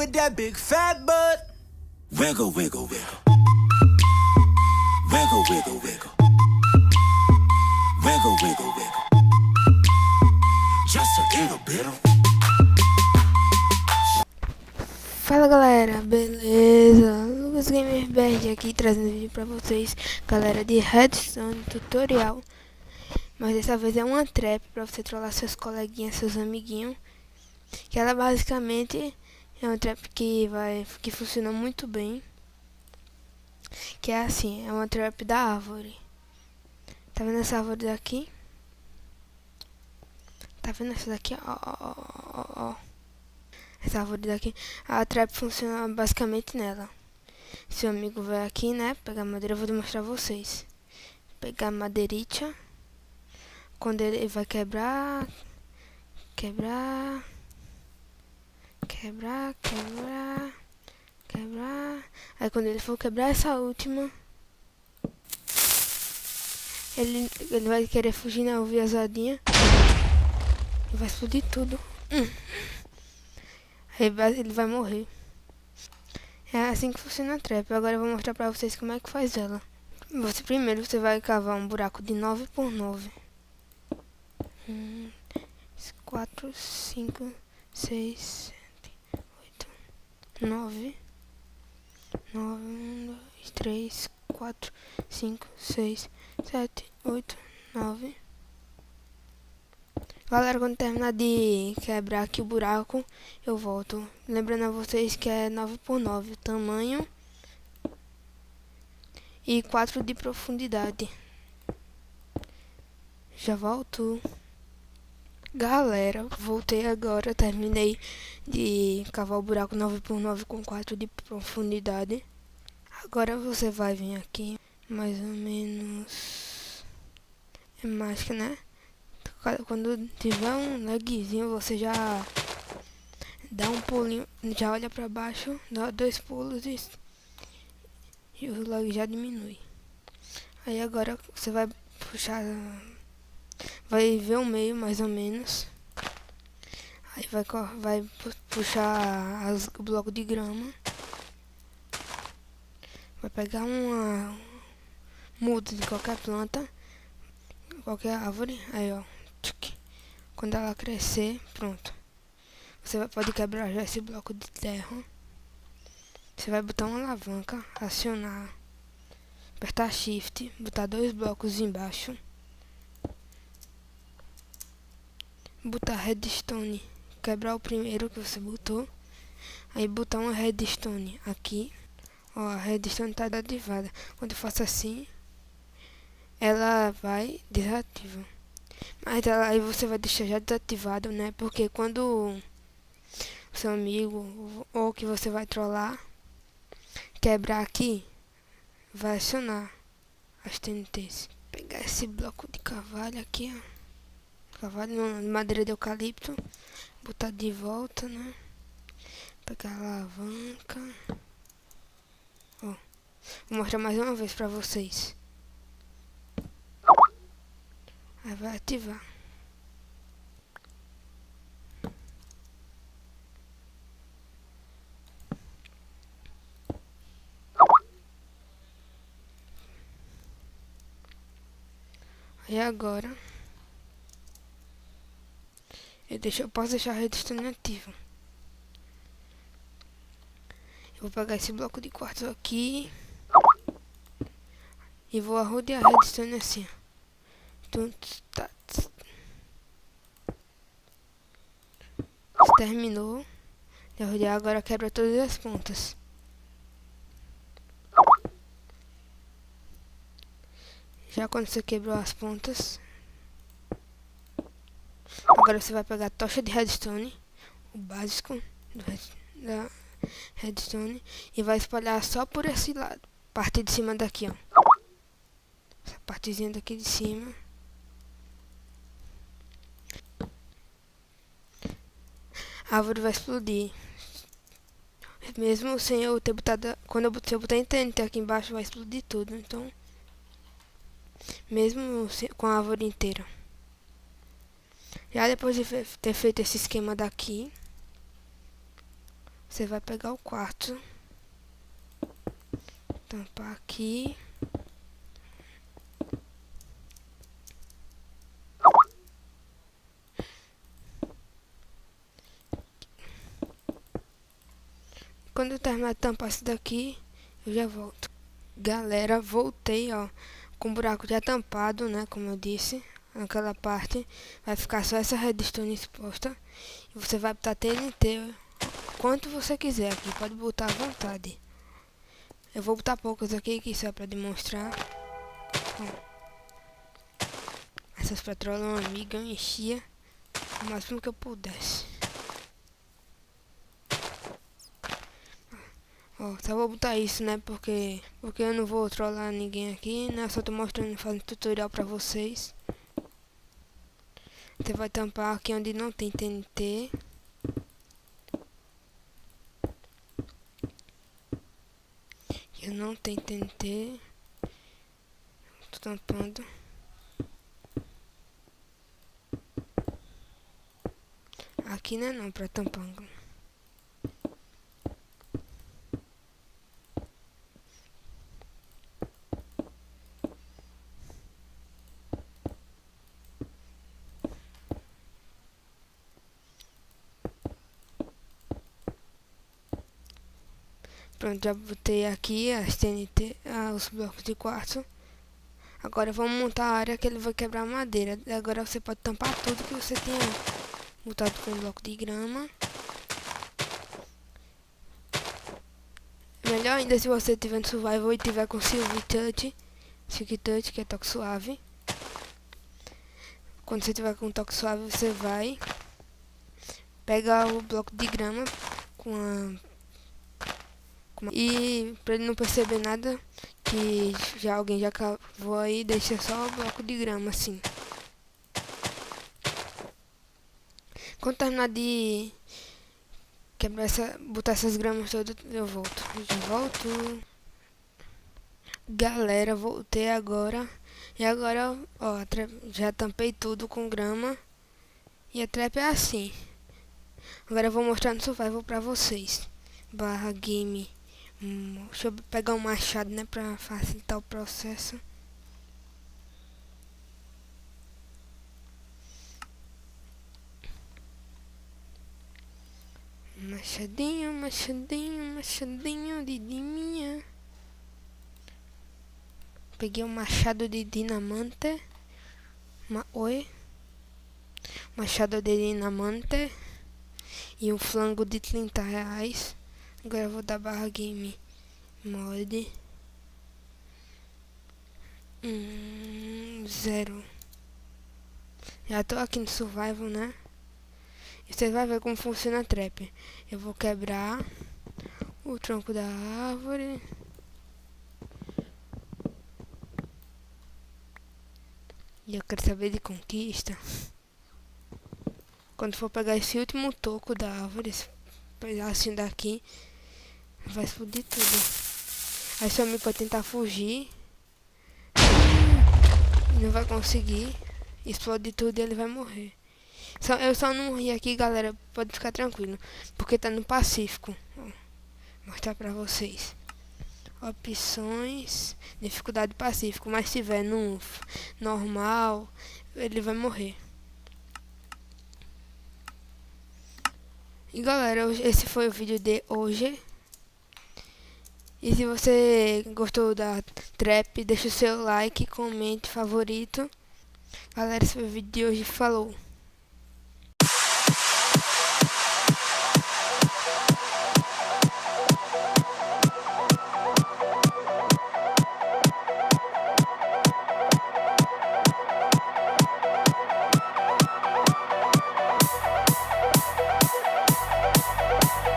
with that big fat butt. Wiggle, wiggle, wiggle. Wiggle, wiggle, wiggle. Wiggle, wiggle, wiggle. Just a little bit of... Fala galera, beleza? Lucas Gamer BR aqui trazendo vídeo pra vocês, galera, de Redstone tutorial. Mas dessa vez é uma trap pra você trollar seus coleguinhas, seus amiguinhos. Que ela basicamente é uma trap que funciona muito bem. Que é assim, é uma trap da árvore. Tá vendo essa árvore daqui? Tá vendo essa daqui? Ó. Essa árvore daqui, a trap funciona basicamente nela. Se o amigo vier aqui, né, pegar madeira, eu vou mostrar a vocês. Pegar madeirita. Quando ele vai quebrar. Aí quando ele for quebrar essa última, ele vai querer fugir na viazadinha. E vai explodir tudo. Ele vai morrer. É assim que funciona a trap. Agora eu vou mostrar pra vocês como é que faz ela. Primeiro você vai cavar um buraco de 9 por 9. 4, 5, 6, 7, 8, 9. 9, 1, 2, 3, 4, 5, 6, 7, 8, 9. Galera, quando terminar de quebrar aqui o buraco, eu volto. Lembrando a vocês que é 9 por 9 o tamanho e 4 de profundidade. Já volto. Galera, voltei agora. Terminei de cavar o buraco 9 por 9 com 4 de profundidade. Agora você vai vir aqui, mais ou menos. É mágica, né? Quando tiver um lagzinho, você já dá um pulinho, já olha pra baixo, dá 2 pulos e o lag já diminui. Aí agora você vai puxar, vai ver o meio mais ou menos. Aí vai puxar o bloco de grama. Vai pegar uma muda de qualquer planta, qualquer árvore, aí ó. Quando ela crescer, pronto. Você pode quebrar já esse bloco de terra. Você vai botar uma alavanca, acionar, apertar shift, botar 2 blocos embaixo, botar redstone, quebrar o primeiro que você botou, aí botar uma redstone aqui. Ó, a redstone tá desativada. Quando eu faço assim, ela vai desativa. Mas aí você vai deixar já desativado, né? Porque quando o seu amigo ou que você vai trollar quebrar aqui, vai acionar as TNTs. Pegar esse bloco de carvalho aqui, ó. Carvalho não, madeira de eucalipto. Botar de volta, né? Pegar a alavanca. Ó. Vou mostrar mais uma vez pra vocês. Aí vai ativar. E agora eu posso deixar a redstone ativa. Eu vou pegar esse bloco de quartzo aqui e vou arrodear a redstone assim. Terminou de arrodear, agora quebra todas as pontas. Já quando você quebrou as pontas, agora você vai pegar a tocha de redstone, o básico da redstone, e vai espalhar só por esse lado, parte de cima daqui, ó. Essa partezinha daqui de cima. A árvore vai explodir. Mesmo sem eu ter botado, se eu botar em TNT aqui embaixo, vai explodir tudo. Então, mesmo com a árvore inteira. Já depois de ter feito esse esquema daqui, você vai pegar o quartzo, tampar aqui. Quando eu terminar de tampar isso daqui, eu já volto. Galera, voltei, ó, com o buraco já tampado, né, como eu disse. Naquela parte vai ficar só essa redstone exposta. E você vai botar TNT quanto você quiser aqui, pode botar à vontade. Eu vou botar poucas aqui, que isso é pra demonstrar. Ó, essas petrolas amigas eu enchia o máximo que eu pudesse. Ó, só vou botar isso, né, porque eu não vou trollar ninguém aqui, né, eu só tô mostrando, fazendo tutorial pra vocês. Você vai tampar aqui onde não tem TNT. Eu não tenho TNT. Tô tampando. Aqui não é não pra tampar. Pronto, já botei aqui as TNT, os blocos de quartzo. Agora vamos montar a área que ele vai quebrar madeira. Agora você pode tampar tudo que você tenha botado com um bloco de grama. Melhor ainda se você tiver no survival e tiver com Silk Touch, que é toque suave. Quando você tiver com toque suave, você vai pegar o bloco de grama e pra ele não perceber nada que alguém já cavou aí, deixa só o bloco de grama assim. Quando terminar de quebrar botar essas gramas todas, eu volto. Galera, voltei agora. E agora, ó, já tampei tudo com grama. E a trap é assim. Agora eu vou mostrar no survival pra vocês. /game. Deixa eu pegar um machado, né, pra facilitar o processo. Machadinho de minha. Peguei um machado de dinamante. Machado de dinamante. E um flango de R$30. Agora eu vou dar /game mod 0. Já tô aqui no survival, né? E você vai ver como funciona a trap. Eu vou quebrar o tronco da árvore. E eu quero saber de conquista. Quando for pegar esse último toco da árvore, esse pedacinho daqui, vai explodir tudo. Aí seu amigo vai tentar fugir. Não vai conseguir. Explode tudo e ele vai morrer. Eu só não morri aqui, galera. Pode ficar tranquilo. Porque tá no Pacífico. Vou mostrar pra vocês. Opções. Dificuldade Pacífico. Mas se tiver no normal, ele vai morrer. E galera, esse foi o vídeo de hoje. E se você gostou da trap, deixa o seu like, comente, favorito. Galera, esse foi o vídeo de hoje. Falou!